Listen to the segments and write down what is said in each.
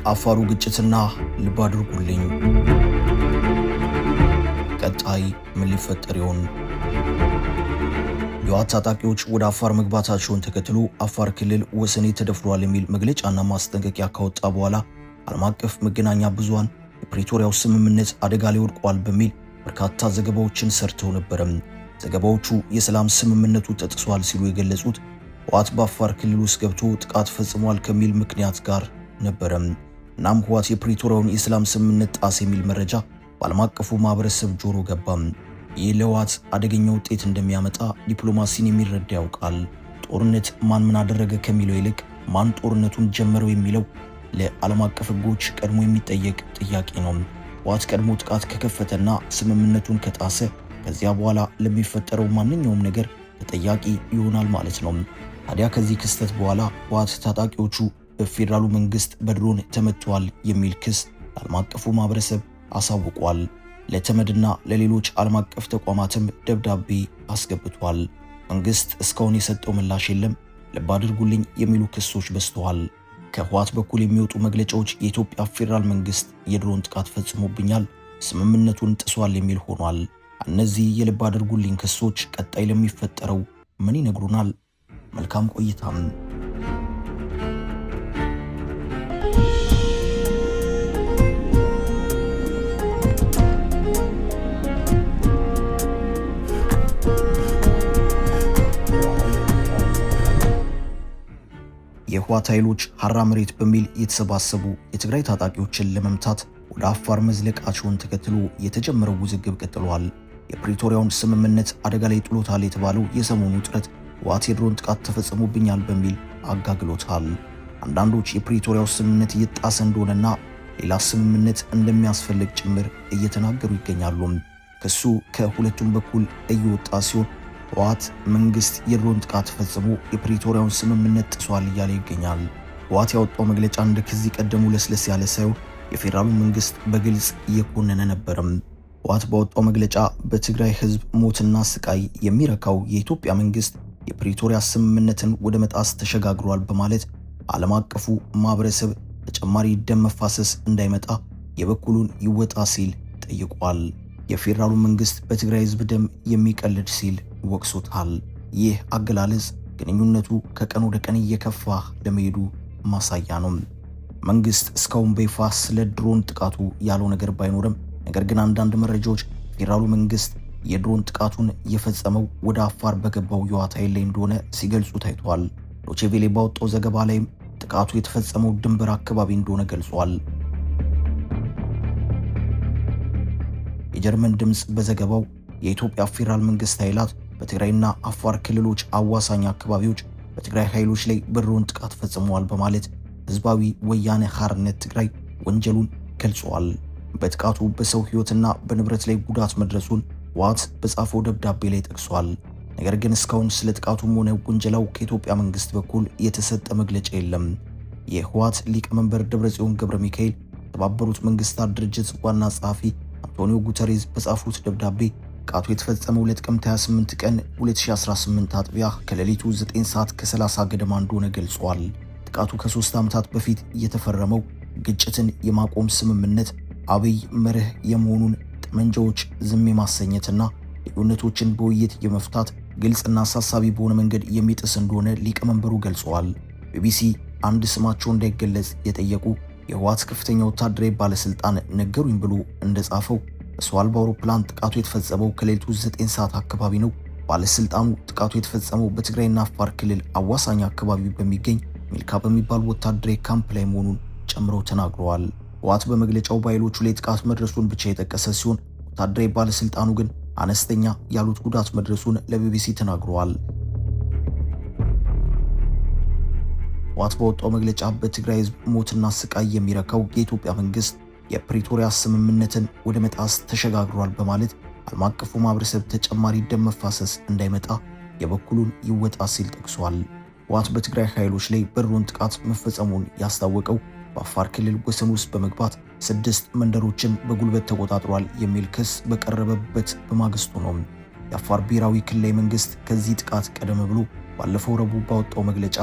የአፋሩ ግጭትና ልብ አድርጉልኝ። ቀጣይ ምን ሊፈጠር ይሆን? የህወሓት ታጣቂዎች ወደ አፋር መግባታቸውን ተከትሎ አፋር ክልል ወሰኔ ተደፍሯል የሚል መግለጫና ማስጠንቀቂያ ካወጣ በኋላ ዓለም አቀፍ መገናኛ ብዙሃን የፕሪቶሪያው ስምምነት አደጋ ላይ ወድቋል በሚል በርካታ ዘገባዎችን ሰርተው ነበር። ዘገባዎቹ የሰላም ስምምነቱ ተጥሷል ሲሉ የገለጹት ህወሓት በአፋር ክልል ውስጥ ገብቶ ጥቃት ፈጽሟል ከሚል ምክንያት ጋር ነበር። እናም ህወሓት የፕሪቶሪያውን የሰላም ስምምነት ጣሰ የሚል መረጃ በዓለም አቀፉ ማህበረሰብ ጆሮ ገባ። ይህ ለህወሓት አደገኛ ውጤት እንደሚያመጣ ዲፕሎማሲን የሚረዳ ያውቃል። ጦርነት ማን ምን አደረገ ከሚለው ይልቅ ማን ጦርነቱን ጀመረው የሚለው ለዓለም አቀፍ ህጎች ቀድሞ የሚጠየቅ ጥያቄ ነው። ህወሓት ቀድሞ ጥቃት ከከፈተና ስምምነቱን ከጣሰ ከዚያ በኋላ ለሚፈጠረው ማንኛውም ነገር ተጠያቂ ይሆናል ማለት ነው። ታዲያ ከዚህ ክስተት በኋላ ህወሓት ታጣቂዎቹ በፌዴራሉ መንግስት በድሮን ተመቷል የሚል ክስ ለዓለም አቀፉ ማህበረሰብ አሳውቋል። ለተመድና ለሌሎች ዓለም አቀፍ ተቋማትም ደብዳቤ አስገብቷል። መንግስት እስካሁን የሰጠው ምላሽ የለም። ልብ አድርጉልኝ የሚሉ ክሶች በዝተዋል። ከህወሓት በኩል የሚወጡ መግለጫዎች የኢትዮጵያ ፌዴራል መንግስት የድሮን ጥቃት ፈጽሞብኛል፣ ስምምነቱን ጥሷል የሚል ሆኗል። እነዚህ የልብ አድርጉልኝ ክሶች ቀጣይ ለሚፈጠረው ምን ይነግሩናል? መልካም ቆይታም። የህወሓት ኃይሎች ሐራ መሬት በሚል የተሰባሰቡ የትግራይ ታጣቂዎችን ለመምታት ወደ አፋር መዝለቃቸውን ተከትሎ የተጀመረው ውዝግብ ቀጥሏል። የፕሪቶሪያውን ስምምነት አደጋ ላይ ጥሎታል የተባለው የሰሞኑ ጥረት ህወሓት የድሮን ጥቃት ተፈጽሞብኛል በሚል አጋግሎታል። አንዳንዶች የፕሪቶሪያው ስምምነት እየጣሰ እንደሆነና ሌላ ስምምነት እንደሚያስፈልግ ጭምር እየተናገሩ ይገኛሉ። ክሱ ከሁለቱም በኩል እየወጣ ሲሆን ህወሓት መንግስት የድሮን ጥቃት ፈጽሞ የፕሪቶሪያውን ስምምነት ጥሷል እያለ ይገኛል። ህወሓት ያወጣው መግለጫ እንደ ከዚህ ቀደሙ ለስለስ ያለ ሳይሆን የፌዴራሉ መንግስት በግልጽ እየኮነነ ነበርም። ህወሓት ባወጣው መግለጫ በትግራይ ህዝብ ሞትና ስቃይ የሚረካው የኢትዮጵያ መንግስት የፕሪቶሪያ ስምምነትን ወደ መጣስ ተሸጋግሯል በማለት ዓለም አቀፉ ማህበረሰብ ተጨማሪ ደም መፋሰስ እንዳይመጣ የበኩሉን ይወጣ ሲል ጠይቋል። የፌዴራሉ መንግስት በትግራይ ህዝብ ደም የሚቀልድ ሲል ወቅሶታል። ይህ አገላለጽ ግንኙነቱ ከቀን ወደ ቀን እየከፋ ለመሄዱ ማሳያ ነው። መንግስት እስካሁን በይፋ ስለ ድሮን ጥቃቱ ያለው ነገር ባይኖርም ነገር ግን አንዳንድ መረጃዎች ፌዴራሉ መንግስት የድሮን ጥቃቱን የፈጸመው ወደ አፋር በገባው የህወሓት ኃይል ላይ እንደሆነ ሲገልጹ ታይቷል። ዶቼ ቬለ ባወጣው ዘገባ ላይም ጥቃቱ የተፈጸመው ድንበር አካባቢ እንደሆነ ገልጿል። የጀርመን ድምጽ በዘገባው የኢትዮጵያ ፌዴራል መንግስት ኃይላት በትግራይና አፋር ክልሎች አዋሳኝ አካባቢዎች በትግራይ ኃይሎች ላይ በድሮን ጥቃት ፈጽመዋል በማለት ህዝባዊ ወያነ ሓርነት ትግራይ ወንጀሉን ገልጿል። በጥቃቱ በሰው ህይወትና በንብረት ላይ ጉዳት መድረሱን ህወሓት በጻፈው ደብዳቤ ላይ ጠቅሷል። ነገር ግን እስካሁን ስለ ጥቃቱም ሆነ ወንጀላው ከኢትዮጵያ መንግስት በኩል የተሰጠ መግለጫ የለም። የህወሓት ሊቀመንበር ደብረጽዮን ገብረ ሚካኤል የተባበሩት መንግስታት ድርጅት ዋና ጸሐፊ አንቶኒዮ ጉተሬዝ በጻፉት ደብዳቤ ጥቃቱ የተፈጸመው ለጥቅምት 28 ቀን 2018 አጥቢያ ከሌሊቱ 9 ሰዓት ከ30 ገደማ እንደሆነ ገልጿል። ጥቃቱ ከ3 ዓመታት በፊት የተፈረመው ግጭትን የማቆም ስምምነት አብይ መርህ የመሆኑን ጠመንጃዎች ዝም የማሰኘትና ልዩነቶችን በውይይት የመፍታት ግልጽና አሳሳቢ በሆነ መንገድ የሚጥስ እንደሆነ ሊቀመንበሩ ገልጸዋል። ቢቢሲ አንድ ስማቸው እንዳይገለጽ የጠየቁ የህወሓት ከፍተኛ ወታደራዊ ባለስልጣን ነገሩኝ ብሎ እንደጻፈው በሰው አልባ አውሮፕላን ጥቃቱ የተፈጸመው ከሌሊቱ 9 ሰዓት አካባቢ ነው። ባለስልጣኑ ጥቃቱ የተፈጸመው በትግራይና አፋር ክልል አዋሳኝ አካባቢ በሚገኝ ሚልካ በሚባል ወታደራዊ ካምፕ ላይ መሆኑን ጨምረው ተናግረዋል። ህወሓት በመግለጫው በኃይሎቹ ላይ ጥቃት መድረሱን ብቻ የጠቀሰ ሲሆን ወታደራዊ ባለስልጣኑ ግን አነስተኛ ያሉት ጉዳት መድረሱን ለቢቢሲ ተናግረዋል። ህወሓት በወጣው መግለጫ በትግራይ ህዝብ ሞትና ስቃይ የሚረካው የኢትዮጵያ መንግስት የፕሪቶሪያ ስምምነትን ወደ መጣስ ተሸጋግሯል በማለት ዓለም አቀፉ ማህበረሰብ ተጨማሪ ደም መፋሰስ እንዳይመጣ የበኩሉን ይወጣ ሲል ጠቅሷል። ህወሓት በትግራይ ኃይሎች ላይ በድሮን ጥቃት መፈጸሙን ያስታወቀው በአፋር ክልል ወሰን ውስጥ በመግባት 6 መንደሮችን በጉልበት ተቆጣጥሯል የሚል ክስ በቀረበበት በማግስቱ ነው። የአፋር ብሔራዊ ክልላዊ መንግስት ከዚህ ጥቃት ቀደም ብሎ ባለፈው ረቡዕ ባወጣው መግለጫ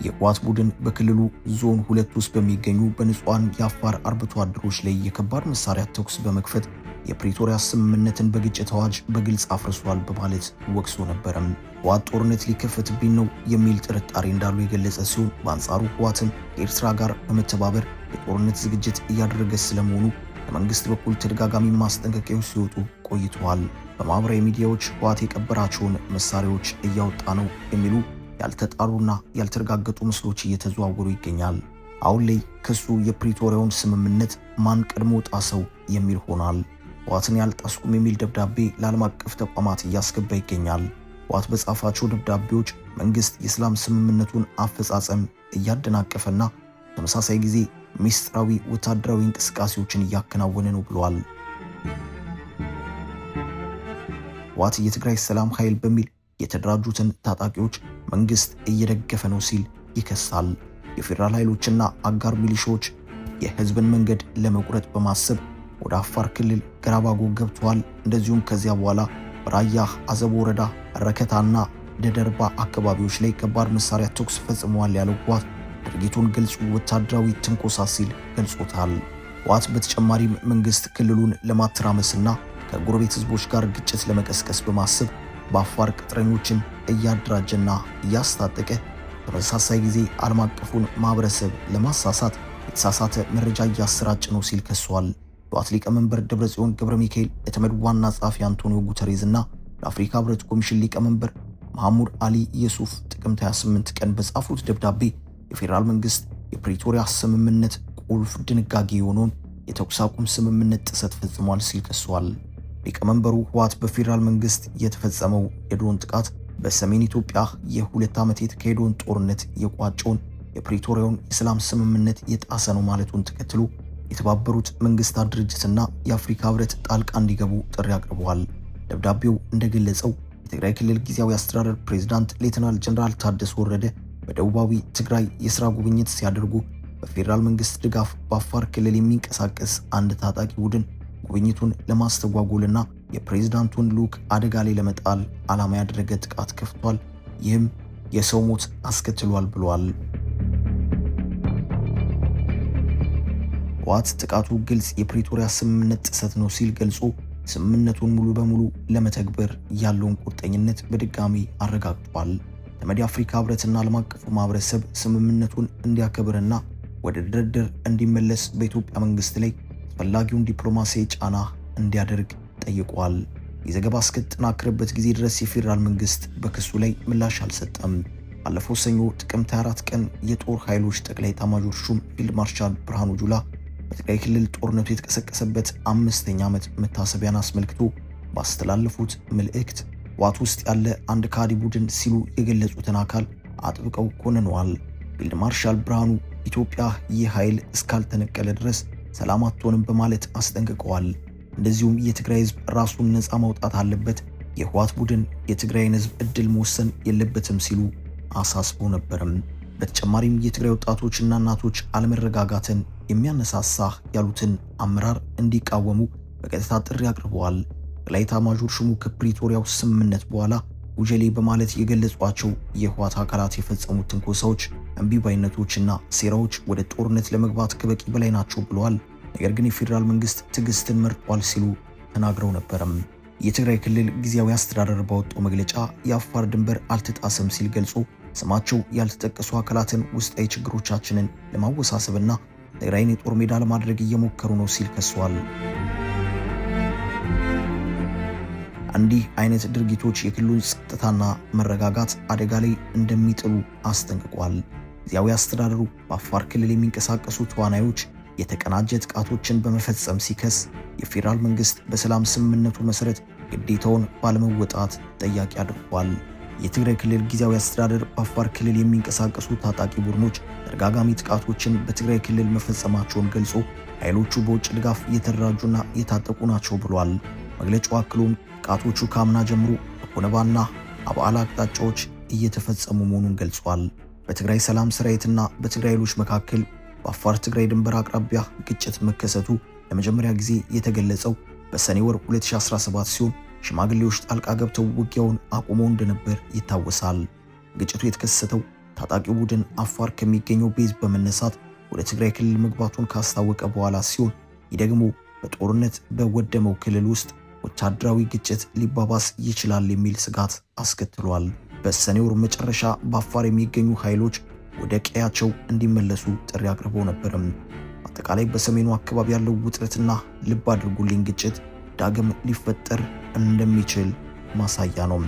የህወሓት ቡድን በክልሉ ዞን 2 ውስጥ በሚገኙ በንጹሃን የአፋር አርብቶ አደሮች ላይ የከባድ መሳሪያ ተኩስ በመክፈት የፕሪቶሪያ ስምምነትን በግጭት አዋጅ በግልጽ አፍርሷል በማለት ወቅሶ ነበረም። ህወሓት ጦርነት ሊከፈትብኝ ነው የሚል ጥርጣሬ እንዳሉ የገለጸ ሲሆን በአንጻሩ ህወሓትም ከኤርትራ ጋር በመተባበር የጦርነት ዝግጅት እያደረገ ስለመሆኑ ከመንግስት በኩል ተደጋጋሚ ማስጠንቀቂያዎች ሲወጡ ቆይተዋል። በማህበራዊ ሚዲያዎች ህወሓት የቀበራቸውን መሳሪያዎች እያወጣ ነው የሚሉ ያልተጣሩና ያልተረጋገጡ ምስሎች እየተዘዋወሩ ይገኛል። አሁን ላይ ክሱ የፕሪቶሪያውን ስምምነት ማን ቀድሞ ጣሰው የሚል ሆኗል። ህወሓትን ያልጣስኩም የሚል ደብዳቤ ለዓለም አቀፍ ተቋማት እያስገባ ይገኛል። ህወሓት በጻፋቸው ደብዳቤዎች መንግስት የሰላም ስምምነቱን አፈጻጸም እያደናቀፈና ተመሳሳይ ጊዜ ሚስጥራዊ ወታደራዊ እንቅስቃሴዎችን እያከናወነ ነው ብሏል። ህወሓት የትግራይ ሰላም ኃይል በሚል የተደራጁትን ታጣቂዎች መንግስት እየደገፈ ነው ሲል ይከሳል። የፌዴራል ኃይሎችና አጋር ሚሊሻዎች የህዝብን መንገድ ለመቁረጥ በማሰብ ወደ አፋር ክልል ገራባጎ ገብተዋል። እንደዚሁም ከዚያ በኋላ በራያ አዘቦ ወረዳ ረከታና ደደርባ አካባቢዎች ላይ ከባድ መሳሪያ ተኩስ ፈጽመዋል ያለው ህወሓት ድርጊቱን ግልጽ ወታደራዊ ትንኮሳ ሲል ገልጾታል። ህወሓት በተጨማሪም መንግስት ክልሉን ለማተራመስና ከጎረቤት ህዝቦች ጋር ግጭት ለመቀስቀስ በማሰብ በአፋር ቅጥረኞችን እያደራጀና እያስታጠቀ በተመሳሳይ ጊዜ ዓለም አቀፉን ማህበረሰብ ለማሳሳት የተሳሳተ መረጃ እያሰራጨ ነው ሲል ከሷል። ህወሓት ሊቀመንበር ደብረጽዮን ገብረ ሚካኤል፣ የተመድ ዋና ጸሐፊ አንቶኒዮ ጉተሬዝ እና ለአፍሪካ ህብረት ኮሚሽን ሊቀመንበር መሐሙድ አሊ የሱፍ ጥቅምት 28 ቀን በጻፉት ደብዳቤ የፌዴራል መንግስት የፕሪቶሪያ ስምምነት ቁልፍ ድንጋጌ የሆነውን የተኩስ አቁም ስምምነት ጥሰት ፈጽሟል ሲል ከሷል። ሊቀመንበሩ ህወሓት በፌዴራል መንግስት የተፈጸመው የድሮን ጥቃት በሰሜን ኢትዮጵያ የ2 ዓመት የተካሄደውን ጦርነት የቋጨውን የፕሪቶሪያውን የሰላም ስምምነት የጣሰ ነው ማለቱን ተከትሎ የተባበሩት መንግስታት ድርጅትና የአፍሪካ ህብረት ጣልቃ እንዲገቡ ጥሪ አቅርበዋል። ደብዳቤው እንደገለጸው የትግራይ ክልል ጊዜያዊ አስተዳደር ፕሬዝዳንት ሌተናል ጀነራል ታደሰ ወረደ በደቡባዊ ትግራይ የሥራ ጉብኝት ሲያደርጉ በፌዴራል መንግስት ድጋፍ በአፋር ክልል የሚንቀሳቀስ አንድ ታጣቂ ቡድን ጉብኝቱን ለማስተጓጎልና የፕሬዝዳንቱን ልዑክ አደጋ ላይ ለመጣል ዓላማ ያደረገ ጥቃት ከፍቷል። ይህም የሰው ሞት አስከትሏል ብሏል። ህወሓት ጥቃቱ ግልጽ የፕሪቶሪያ ስምምነት ጥሰት ነው ሲል ገልጾ ስምምነቱን ሙሉ በሙሉ ለመተግበር ያለውን ቁርጠኝነት በድጋሚ አረጋግጧል። ተመድ የአፍሪካ ህብረትና ዓለም አቀፉ ማህበረሰብ ስምምነቱን እንዲያከብርና ወደ ድርድር እንዲመለስ በኢትዮጵያ መንግስት ላይ አስፈላጊውን ዲፕሎማሲያዊ ጫና እንዲያደርግ ጠይቋል። የዘገባ እስከተጠናከረበት ጊዜ ድረስ የፌዴራል መንግስት በክሱ ላይ ምላሽ አልሰጠም። ባለፈው ሰኞ ጥቅምት 24 ቀን የጦር ኃይሎች ጠቅላይ ኤታማዦር ሹም ፊልድ ማርሻል ብርሃኑ ጁላ በትግራይ ክልል ጦርነቱ የተቀሰቀሰበት 5ኛ ዓመት መታሰቢያን አስመልክቶ ባስተላለፉት መልእክት ህወሓት ውስጥ ያለ አንድ ካዲ ቡድን ሲሉ የገለጹትን አካል አጥብቀው ኮንነዋል። ፊልድ ማርሻል ብርሃኑ ኢትዮጵያ ይህ ኃይል እስካልተነቀለ ድረስ ሰላም አትሆንም በማለት አስጠንቅቀዋል። እንደዚሁም የትግራይ ህዝብ ራሱን ነፃ ማውጣት አለበት፣ የህወሓት ቡድን የትግራይን ህዝብ እድል መወሰን የለበትም ሲሉ አሳስበው ነበርም። በተጨማሪም የትግራይ ወጣቶችና እናቶች አለመረጋጋትን የሚያነሳሳ ያሉትን አመራር እንዲቃወሙ በቀጥታ ጥሪ አቅርበዋል። ጠቅላይ ኤታማዦር ሹሙ ከፕሪቶሪያው ስምምነት በኋላ ውጀሌ በማለት የገለጿቸው የህወሓት አካላት የፈጸሙት ትንኮሳዎች፣ እምቢባይነቶችና ሴራዎች ወደ ጦርነት ለመግባት ከበቂ በላይ ናቸው ብለዋል። ነገር ግን የፌዴራል መንግስት ትዕግስትን መርጧል ሲሉ ተናግረው ነበርም። የትግራይ ክልል ጊዜያዊ አስተዳደር ባወጣው መግለጫ የአፋር ድንበር አልተጣሰም ሲል ገልጾ ስማቸው ያልተጠቀሱ አካላትን ውስጣዊ ችግሮቻችንን ለማወሳሰብና ትግራይን የጦር ሜዳ ለማድረግ እየሞከሩ ነው ሲል ከሷል። እንዲህ አይነት ድርጊቶች የክልሉን ጸጥታና መረጋጋት አደጋ ላይ እንደሚጥሉ አስጠንቅቋል። ጊዜያዊ አስተዳደሩ በአፋር ክልል የሚንቀሳቀሱ ተዋናዮች የተቀናጀ ጥቃቶችን በመፈጸም ሲከስ የፌዴራል መንግስት በሰላም ስምምነቱ መሰረት ግዴታውን ባለመወጣት ተጠያቂ አድርጓል። የትግራይ ክልል ጊዜያዊ አስተዳደር በአፋር ክልል የሚንቀሳቀሱ ታጣቂ ቡድኖች ተደጋጋሚ ጥቃቶችን በትግራይ ክልል መፈጸማቸውን ገልጾ ኃይሎቹ በውጭ ድጋፍ እየተደራጁና እየታጠቁ ናቸው ብሏል። መግለጫው አክሎም ጥቃቶቹ ከአምና ጀምሮ በኮነባና አባላ አቅጣጫዎች እየተፈጸሙ መሆኑን ገልጿል። በትግራይ ሰላም ሰራዊትና በትግራይ ኃይሎች መካከል በአፋር ትግራይ ድንበር አቅራቢያ ግጭት መከሰቱ ለመጀመሪያ ጊዜ የተገለጸው በሰኔ ወር 2017 ሲሆን ሽማግሌዎች ጣልቃ ገብተው ውጊያውን አቁመው እንደነበር ይታወሳል። ግጭቱ የተከሰተው ታጣቂው ቡድን አፋር ከሚገኘው ቤዝ በመነሳት ወደ ትግራይ ክልል መግባቱን ካስታወቀ በኋላ ሲሆን ይህ ደግሞ በጦርነት በወደመው ክልል ውስጥ ወታደራዊ ግጭት ሊባባስ ይችላል የሚል ስጋት አስከትሏል። በሰኔ ወር መጨረሻ በአፋር የሚገኙ ኃይሎች ወደ ቀያቸው እንዲመለሱ ጥሪ አቅርበው ነበርም። አጠቃላይ በሰሜኑ አካባቢ ያለው ውጥረትና ልብ አድርጉልኝ ግጭት ዳግም ሊፈጠር እንደሚችል ማሳያ ነው።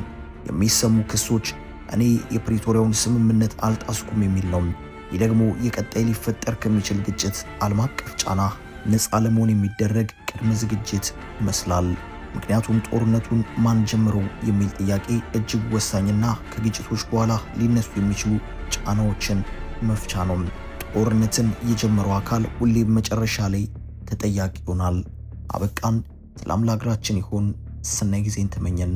የሚሰሙ ክሶች እኔ የፕሪቶሪያውን ስምምነት አልጣስኩም የሚል ነው። ይህ ደግሞ የቀጣይ ሊፈጠር ከሚችል ግጭት ዓለም አቀፍ ጫና ነፃ ለመሆን የሚደረግ ቅድመ ዝግጅት ይመስላል። ምክንያቱም ጦርነቱን ማን ጀምረው የሚል ጥያቄ እጅግ ወሳኝና ከግጭቶች በኋላ ሊነሱ የሚችሉ ጫናዎችን መፍቻ ነው። ጦርነትን የጀመረው አካል ሁሌም መጨረሻ ላይ ተጠያቂ ይሆናል። አበቃን። ሰላም ለሀገራችን ይሁን። ሰናይ ጊዜን ተመኘን።